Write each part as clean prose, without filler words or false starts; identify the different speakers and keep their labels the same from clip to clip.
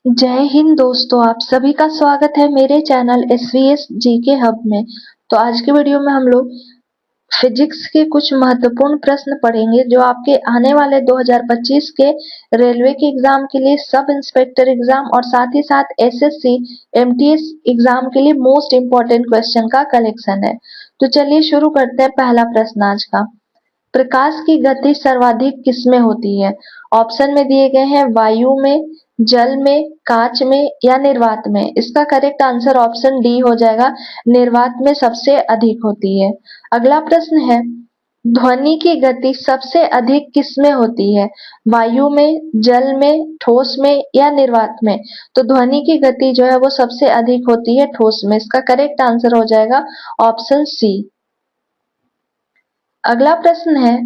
Speaker 1: जय हिंद दोस्तों, आप सभी का स्वागत है मेरे चैनल एसवीएस जीके हब में। तो आज की वीडियो में हम लोग फिजिक्स के कुछ महत्वपूर्ण प्रश्न पढ़ेंगे जो आपके आने वाले 2025 के रेलवे के एग्जाम के लिए, सब इंस्पेक्टर एग्जाम और साथ ही साथ एसएससी एमटीएस एग्जाम के लिए मोस्ट इम्पोर्टेंट क्वेश्चन का कलेक्शन है। तो चलिए शुरू करते हैं। पहला प्रश्न आज का, प्रकाश की गति सर्वाधिक किसमें होती है? ऑप्शन में दिए गए हैं वायु में, जल में, कांच में या निर्वात में। इसका करेक्ट आंसर ऑप्शन डी हो जाएगा, निर्वात में सबसे अधिक होती है। अगला प्रश्न है, ध्वनि की गति सबसे अधिक किसमें होती है? वायु में, जल में, ठोस में या निर्वात में? तो ध्वनि की गति जो है वो सबसे अधिक होती है ठोस में। इसका करेक्ट आंसर हो जाएगा ऑप्शन सी। अगला प्रश्न है,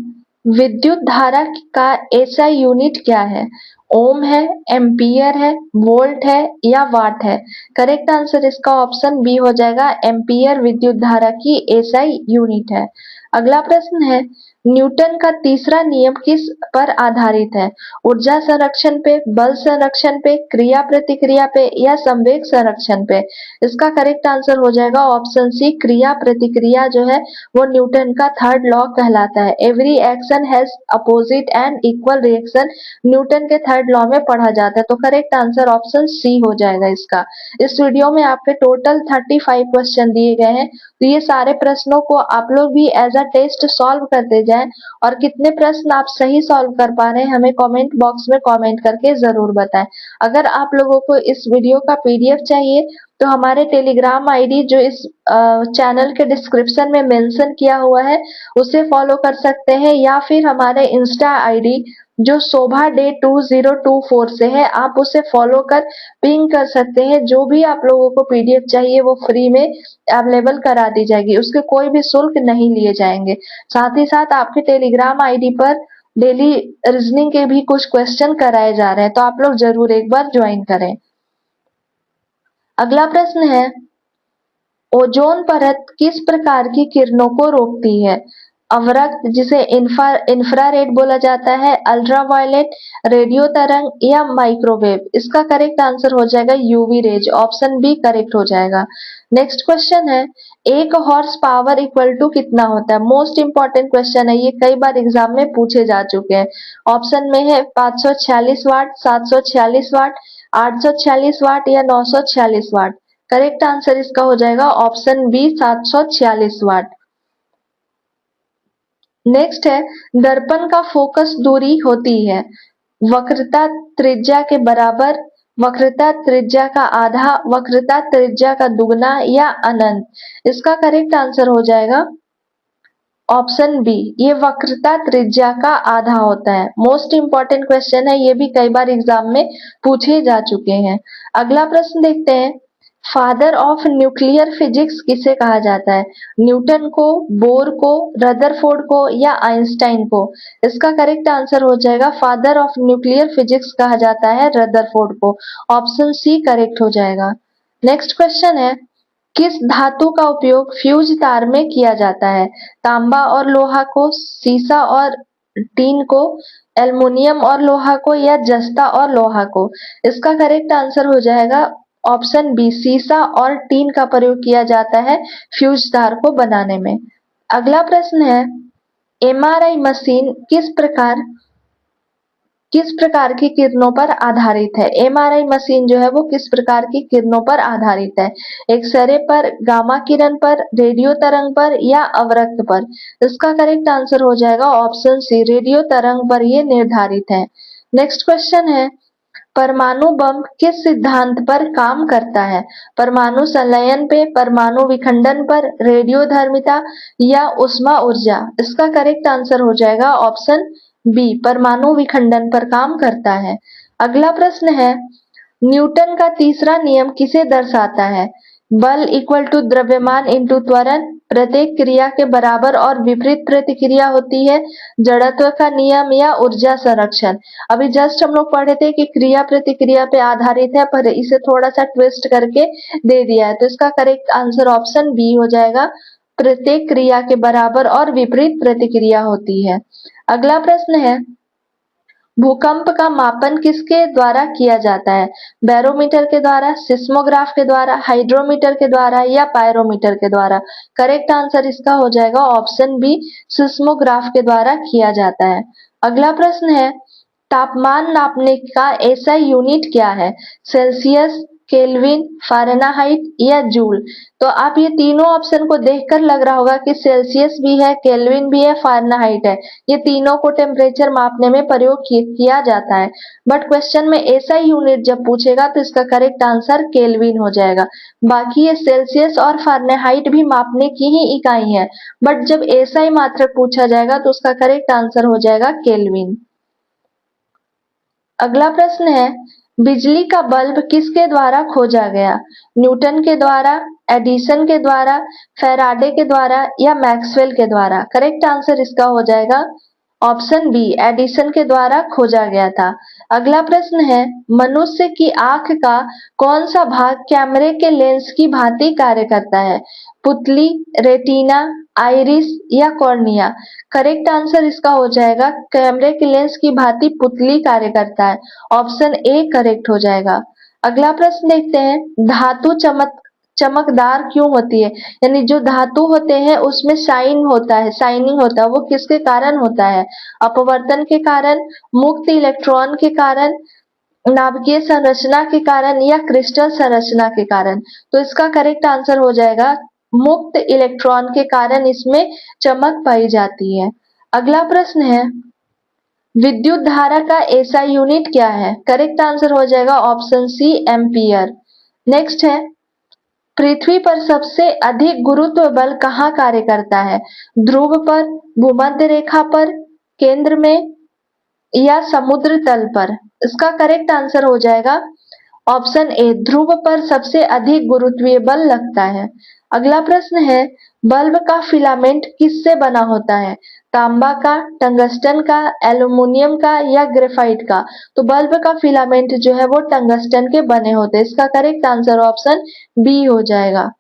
Speaker 1: विद्युत धारा का एसआई यूनिट क्या है? ओम है, एम्पियर है, वोल्ट है या वाट है? करेक्ट आंसर इसका ऑप्शन बी हो जाएगा, एम्पियर विद्युत धारा की एसआई यूनिट है। अगला प्रश्न है, न्यूटन का तीसरा नियम किस पर आधारित है? ऊर्जा संरक्षण पे, बल संरक्षण पे, क्रिया प्रतिक्रिया पे या संवेग संरक्षण पे? इसका करेक्ट आंसर हो जाएगा ऑप्शन सी, क्रिया प्रतिक्रिया जो है वो न्यूटन का थर्ड लॉ कहलाता है। Every action has opposite and equal reaction, Newton के थर्ड लॉ में पढ़ा जाता है। तो करेक्ट आंसर ऑप्शन सी हो जाएगा इसका। इस वीडियो में आपके टोटल 35 क्वेश्चन दिए गए हैं, तो ये सारे प्रश्नों को आप लोग भी एज अ टेस्ट सॉल्व करते जाएं और कितने प्रश्न आप सही सॉल्व कर पा रहे हैं हमें कमेंट बॉक्स में कमेंट करके जरूर बताएं। अगर आप लोगों को इस वीडियो का पीडीएफ चाहिए तो हमारे टेलीग्राम आईडी जो इस चैनल के डिस्क्रिप्शन में मेंशन किया हुआ है उसे फॉलो कर सकते हैं, या फिर हमारे इंस्टा आईडी जो शोभा डे 2024 से है आप उसे फॉलो कर पिंग कर सकते हैं। जो भी आप लोगों को पीडीएफ चाहिए वो फ्री में अवेलेबल करा दी जाएगी, उसके कोई भी शुल्क नहीं लिए जाएंगे। साथ ही साथ आपके टेलीग्राम आईडी पर डेली रीजनिंग के भी कुछ क्वेश्चन कराए जा रहे हैं, तो आप लोग जरूर एक बार ज्वाइन करें। अगला प्रश्न है, ओजोन परत किस प्रकार की किरणों को रोकती है? अवरक्त जिसे इंफ्रारेड बोला जाता है, अल्ट्रावायलेट, रेडियो तरंग या माइक्रोवेव? इसका करेक्ट आंसर हो जाएगा UV rays, option B correct हो जाएगा। नेक्स्ट क्वेश्चन है, एक हॉर्स पावर इक्वल टू कितना होता है? मोस्ट इंपॉर्टेंट क्वेश्चन है, ये कई बार एग्जाम में पूछे जा चुके हैं। ऑप्शन में है 546 वाट, 746 वाट, 846 वाट या 946 वाट? करेक्ट आंसर इसका हो जाएगा ऑप्शन बी, 746 वाट। नेक्स्ट है, दर्पण का फोकस दूरी होती है वक्रता त्रिज्या के बराबर, वक्रता त्रिज्या का आधा, वक्रता त्रिज्या का दुगना या अनंत? इसका करेक्ट आंसर हो जाएगा ऑप्शन बी, ये वक्रता त्रिज्या का आधा होता है। मोस्ट इंपॉर्टेंट क्वेश्चन है, ये भी कई बार एग्जाम में पूछे जा चुके हैं। अगला प्रश्न देखते हैं, फादर ऑफ न्यूक्लियर फिजिक्स किसे कहा जाता है? न्यूटन को, बोर को, रदरफोर्ड को या आइंस्टाइन को? इसका करेक्ट आंसर हो जाएगा, फादर ऑफ न्यूक्लियर फिजिक्स कहा जाता है रदरफोर्ड को, ऑप्शन सी करेक्ट हो जाएगा। नेक्स्ट क्वेश्चन है, किस धातु का उपयोग फ्यूज तार में किया जाता है? तांबा और लोहा को, सीसा और टीन को, एल्युमिनियम और लोहा को या जस्ता और लोहा को? इसका करेक्ट आंसर हो जाएगा ऑप्शन बी, सीसा और टीन का प्रयोग किया जाता है फ्यूज तार को बनाने में। अगला प्रश्न है, एमआरआई मशीन किस प्रकार की किरणों पर आधारित है? एमआरआई मशीन जो है वो किस प्रकार की किरणों पर आधारित है? एक्सरे पर, गामा किरण पर, रेडियो तरंग पर या अवरक्त पर? इसका करेक्ट आंसर हो जाएगा ऑप्शन सी, रेडियो तरंग पर ये निर्धारित है। नेक्स्ट क्वेश्चन है, परमाणु बम किस सिद्धांत पर काम करता है? परमाणु संलयन पे, परमाणु विखंडन पर, रेडियोधर्मिता या उष्मा ऊर्जा? इसका करेक्ट आंसर हो जाएगा ऑप्शन बी, परमाणु विखंडन पर काम करता है। अगला प्रश्न है, न्यूटन का तीसरा नियम किसे दर्शाता है? बल इक्वल टू द्रव्यमान इंटू त्वरण, प्रत्येक क्रिया के बराबर और विपरीत प्रतिक्रिया होती है, जड़त्व का नियम या ऊर्जा संरक्षण? अभी जस्ट हम लोग पढ़े थे कि क्रिया प्रतिक्रिया पे आधारित है, पर इसे थोड़ा सा ट्विस्ट करके दे दिया है, तो इसका करेक्ट आंसर ऑप्शन बी हो जाएगा, प्रत्येक क्रिया के बराबर और विपरीत प्रतिक्रिया होती है। अगला प्रश्न है, भूकंप का मापन किसके द्वारा किया जाता है? बैरोमीटर के द्वारा, सिस्मोग्राफ के द्वारा, हाइड्रोमीटर के द्वारा या पायरोमीटर के द्वारा? करेक्ट आंसर इसका हो जाएगा ऑप्शन बी, सिस्मोग्राफ के द्वारा किया जाता है। अगला प्रश्न है, तापमान नापने का ऐसा यूनिट क्या है? सेल्सियस, केल्विन, फ़ारेनहाइट या जूल? तो आप ये तीनों ऑप्शन को देखकर लग रहा होगा कि सेल्सियस भी है, केल्विन भी है, फ़ारेनहाइट है। ये तीनों को टेम्परेचर मापने में प्रयोग किया जाता है। बट क्वेश्चन में ऐसा यूनिट जब पूछेगा तो इसका करेक्ट आंसर केल्विन हो जाएगा। बाकी ये सेल्सियस और फ़ारेनहाइट भी मापने की ही इकाई है, बट जब ऐसा ही मात्रक पूछा जाएगा तो उसका करेक्ट आंसर हो जाएगा केल्विन। अगला प्रश्न है, बिजली का बल्ब किसके द्वारा खोजा गया? न्यूटन के द्वारा, एडिसन के द्वारा, फैराडे के द्वारा या मैक्सवेल के द्वारा? करेक्ट आंसर इसका हो जाएगा ऑप्शन बी, एडिसन के द्वारा खोजा गया था। अगला प्रश्न है, मनुष्य की आंख का कौन सा भाग कैमरे के लेंस की भांति कार्य करता है? पुतली, रेटिना, आइरिस या कॉर्निया? करेक्ट आंसर इसका हो जाएगा कैमरे के लेंस की भांति पुतली कार्य करता है। ऑप्शन ए करेक्ट हो जाएगा। अगला प्रश्न देखते हैं, धातु चमकदार क्यों होती है? यानी जो धातु होते हैं उसमें शाइनिंग होता है, वो किसके कारण होता है? अपवर्तन के कारण, मुक्त इलेक्ट्रॉन के कारण, नाभिकीय संरचना के कारण या क्रिस्टल संरचना के कारण? तो इसका करेक्ट आंसर हो जाएगा मुक्त इलेक्ट्रॉन के कारण इसमें चमक पाई जाती है। अगला प्रश्न है, विद्युत धारा का ऐसा यूनिट क्या है? करेक्ट आंसर हो जाएगा ऑप्शन सी, एम्पियर। नेक्स्ट है, पृथ्वी पर सबसे अधिक गुरुत्व बल कहाँ कार्य करता है? ध्रुव पर, भूमध्य रेखा पर, केंद्र में या समुद्र तल पर? इसका करेक्ट आंसर हो जाएगा ऑप्शन ए, ध्रुव पर सबसे अधिक गुरुत्वीय बल लगता है। अगला प्रश्न है, बल्ब का फिलामेंट किससे बना होता है? तांबा का, टंगस्टन का, एल्यूमिनियम का या ग्रेफाइट का? तो बल्ब का फिलामेंट जो है वो टंगस्टन के बने होते हैं। इसका करेक्ट आंसर ऑप्शन बी हो जाएगा।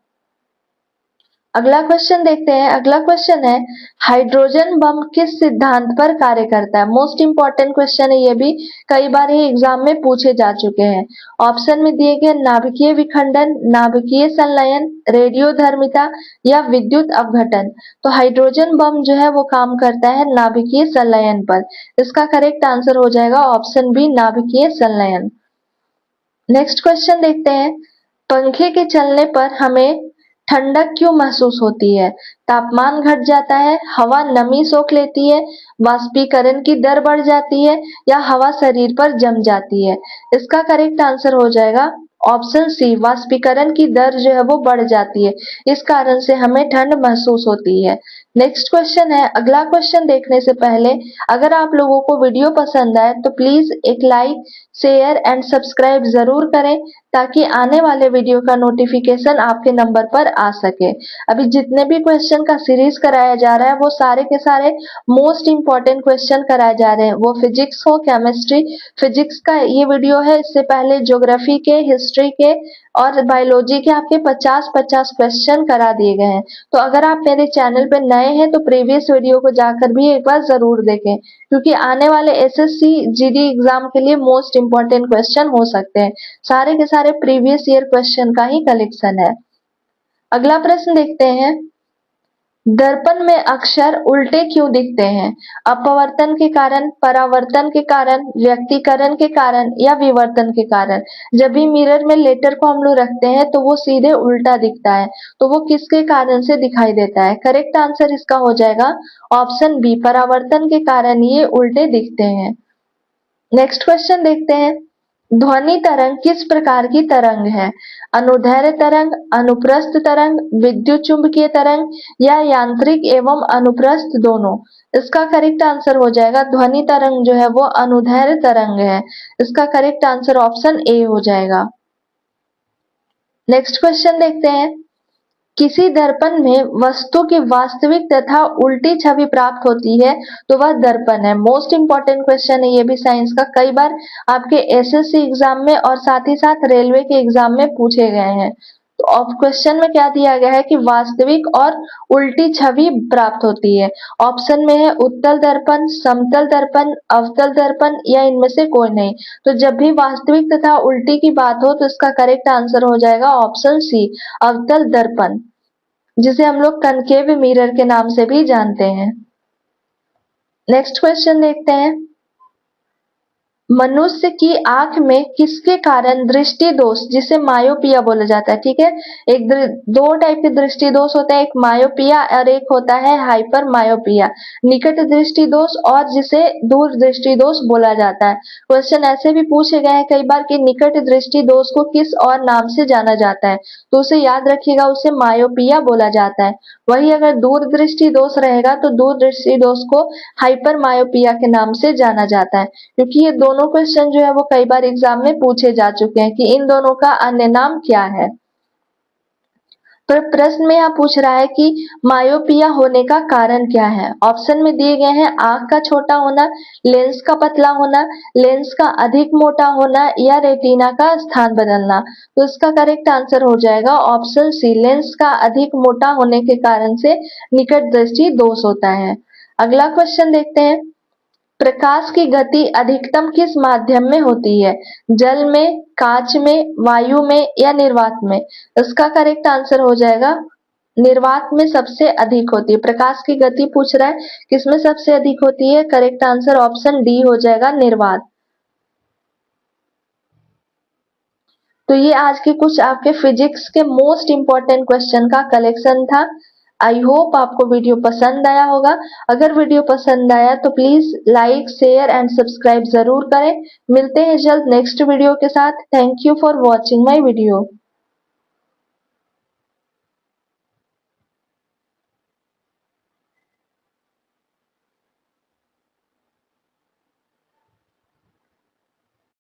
Speaker 1: अगला क्वेश्चन देखते हैं। अगला क्वेश्चन है, हाइड्रोजन बम किस सिद्धांत पर कार्य करता है? मोस्ट इंपॉर्टेंट क्वेश्चन है ये भी, कई बार ये एग्जाम में पूछे जा चुके हैं। ऑप्शन में दिए गए नाभिकीय विखंडन, नाभिकीय संलयन, रेडियोधर्मिता या विद्युत अपघटन? तो हाइड्रोजन बम जो है वो काम करता है नाभिकीय संलयन पर। इसका करेक्ट आंसर हो जाएगा ऑप्शन बी, नाभिकीय संलयन। नेक्स्ट क्वेश्चन देखते हैं, पंखे के चलने पर हमें ठंडक क्यों महसूस होती है? तापमान घट जाता है, हवा नमी सोख लेती है, वाष्पीकरण की दर बढ़ जाती है या हवा शरीर पर जम जाती है? इसका करेक्ट आंसर हो जाएगा ऑप्शन सी, वाष्पीकरण की दर जो है वो बढ़ जाती है, इस कारण से हमें ठंड महसूस होती है। नेक्स्ट क्वेश्चन है। अगला क्वेश्चन देखने से पहले अगर आप लोगों को वीडियो पसंद आए तो प्लीज एक लाइक, शेयर एंड सब्सक्राइब जरूर करें ताकि आने वाले वीडियो का नोटिफिकेशन आपके नंबर पर आ सके। अभी जितने भी क्वेश्चन का सीरीज कराया जा रहा है वो सारे के सारे मोस्ट इंपॉर्टेंट क्वेश्चन कराए जा रहे हैं, वो फिजिक्स हो, केमिस्ट्री, फिजिक्स का ये वीडियो है, इससे पहले ज्योग्राफी के, हिस्ट्री के और बायोलॉजी के आपके 50-50 क्वेश्चन करा दिए गए हैं। तो अगर आप मेरे चैनल पे नए हैं तो प्रीवियस वीडियो को जाकर भी एक बार जरूर देखें, क्योंकि आने वाले एसएससी जीडी एग्जाम के लिए मोस्ट इंपॉर्टेंट क्वेश्चन हो सकते हैं। सारे के सारे प्रीवियस ईयर क्वेश्चन का ही कलेक्शन है। अगला प्रश्न देखते हैं, दर्पण में अक्षर उल्टे क्यों दिखते हैं? अपवर्तन के कारण, परावर्तन के कारण, व्यक्तीकरण के कारण या विवर्तन के कारण? जब भी मिरर में लेटर को हम लोग रखते हैं तो वो सीधे उल्टा दिखता है, तो वो किसके कारण से दिखाई देता है? करेक्ट आंसर इसका हो जाएगा ऑप्शन बी, परावर्तन के कारण ये उल्टे दिखते हैं। नेक्स्ट क्वेश्चन देखते हैं, ध्वनि तरंग किस प्रकार की तरंग है? अनुदैर्ध्य तरंग, अनुप्रस्थ तरंग, विद्युत चुंबकीय तरंग या यांत्रिक एवं अनुप्रस्थ दोनों? इसका करेक्ट आंसर हो जाएगा, ध्वनि तरंग जो है वो अनुदैर्ध्य तरंग है। इसका करेक्ट आंसर ऑप्शन ए हो जाएगा। नेक्स्ट क्वेश्चन देखते हैं, किसी दर्पण में वस्तु की वास्तविक तथा उल्टी छवि प्राप्त होती है तो वह दर्पण है। मोस्ट इंपॉर्टेंट क्वेश्चन है ये भी साइंस का, कई बार आपके एसएससी एग्जाम में और साथ ही साथ रेलवे के एग्जाम में पूछे गए हैं। तो अब क्वेश्चन में क्या दिया गया है कि वास्तविक और उल्टी छवि प्राप्त होती है। ऑप्शन में है उत्तल दर्पण, समतल दर्पण, अवतल दर्पण या इनमें से कोई नहीं। तो जब भी वास्तविक तथा उल्टी की बात हो तो इसका करेक्ट आंसर हो जाएगा ऑप्शन सी, अवतल दर्पण, जिसे हम लोग कनकेव मिरर के नाम से भी जानते हैं। नेक्स्ट क्वेश्चन देखते हैं। मनुष्य की आंख में किसके कारण दृष्टि दोष, जिसे मायोपिया बोला जाता है, ठीक है। दो टाइप के दृष्टि दोष होता है, एक मायोपिया और एक होता है हाइपर मायोपिया, निकट दृष्टि दोष और जिसे दूर दृष्टि दोष बोला जाता है। क्वेश्चन ऐसे भी पूछे गए हैं कई बार कि निकट दृष्टि दोष को किस और नाम से जाना जाता है, तो उसे याद रखिएगा, उसे मायोपिया बोला जाता है। वही अगर दूर दृष्टि दोष रहेगा तो दूर दृष्टि दोष को हाइपर मायोपिया के नाम से जाना जाता है, क्योंकि ये दोनों क्वेश्चन जो है वो कई बार एग्जाम में पूछे जा चुके हैं कि इन दोनों का अन्य नाम क्या है। तो प्रश्न में यहाँ पूछ रहा है कि मायोपिया होने का कारण क्या है। ऑप्शन में दिए गए हैं आंख का छोटा होना, लेंस का पतला होना, लेंस का अधिक मोटा होना या रेटिना का स्थान बदलना। तो इसका करेक्ट आंसर हो जाएगा ऑप्शन सी, लेंस का अधिक मोटा होने के कारण से निकट दृष्टि दोष होता है। अगला क्वेश्चन देखते हैं। प्रकाश की गति अधिकतम किस माध्यम में होती है? जल में, कांच में, वायु में या निर्वात में? इसका करेक्ट आंसर हो जाएगा निर्वात में सबसे अधिक होती है। प्रकाश की गति पूछ रहा है किसमें सबसे अधिक होती है, करेक्ट आंसर ऑप्शन डी हो जाएगा, निर्वात। तो ये आज के कुछ आपके फिजिक्स के मोस्ट इंपॉर्टेंट क्वेश्चन का कलेक्शन था। आई होप आपको वीडियो पसंद आया होगा। अगर वीडियो पसंद आया तो please like, share and subscribe जरूर करें। मिलते हैं जल्द नेक्स्ट वीडियो के साथ। Thank you for watching my video.